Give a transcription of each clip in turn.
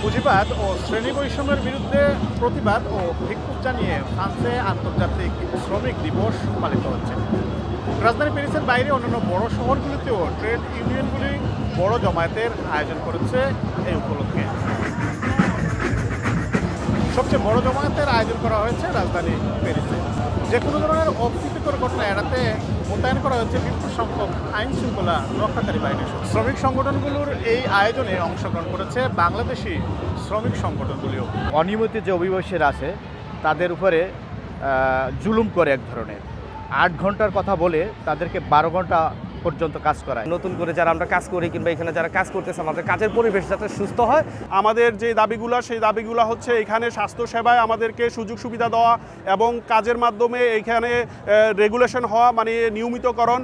পুঁজিবাদ ও শ্রেণী বৈষম্যের বিরুদ্ধে প্রতিবাদ ও বিক্ষোভ জানিয়ে ফ্রান্সে আন্তর্জাতিক শ্রমিক দিবস পালিত হচ্ছে। রাজধানী প্যারিসের বাইরে অন্যান্য বড় শহরগুলিতেও ট্রেড ইউনিয়নগুলি বড় জমায়েতের আয়োজন করেছে এই উপলক্ষে। সবচেয়ে বড় জমায়েতের আয়োজন করা হয়েছে রাজধানী প্যারিসে। যে কোনো ধরনের অপ্রীতিকর ঘটনা এড়াতে মোতায়েন করা হয়েছে বিপুল সংখ্যক আইন শৃঙ্খলা রক্ষাকারী বাহিনী। শ্রমিক সংগঠনগুলোর এই আয়োজনে অংশগ্রহণ করেছে বাংলাদেশি শ্রমিক সংগঠনগুলিও। অনিয়মিত যে অভিবাসীরা আছে তাদের উপরে জুলুম করে এক ধরনের 8 ঘন্টার কথা বলে তাদেরকে 12 ঘন্টা পর্যন্ত কাজ করায়। নতুন করে যারা আমরা কাজ করি কিংবা এখানে যারা কাজ করতেছে আমাদের কাজের পরিবেশ যাতে সুস্থ হয়। আমাদের যে দাবিগুলো সেই দাবিগুলো হচ্ছে এখানে স্বাস্থ্যসেবায় আমাদেরকে সুযোগ সুবিধা দেওয়া এবং কাজের মাধ্যমে এইখানে রেগুলেশন হওয়া মানে নিয়মিতকরণ।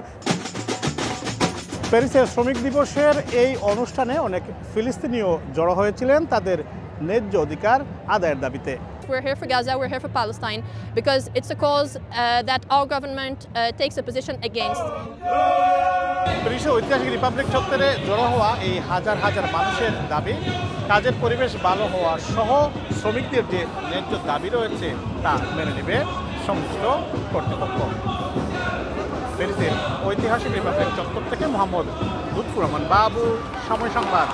প্যারিসের শ্রমিক দিবসের এই অনুষ্ঠানে অনেক ফিলিস্তিনিও জড়ো হয়েছিলেন তাদের ন্যায্য অধিকার আদায়ের দাবিতে। We're here for Gaza, we're here for Palestine, because it's a cause that our government takes a position against. প্যারিসের ঐতিহাসিক রিপাবলিক চত্বরে জড়ো হওয়া এই হাজার হাজার মানুষের দাবি কাজের পরিবেশ ভালো হওয়া সহ শ্রমিকদের যে ন্যায্য দাবি রয়েছে তা মেনে নেবে সংশ্লিষ্ট কর্তৃপক্ষ। প্যারিসের ঐতিহাসিক রিপাবলিক চত্বর থেকে মোহাম্মদ লুৎফুর রহমান বাবু, সময় সংবাদ।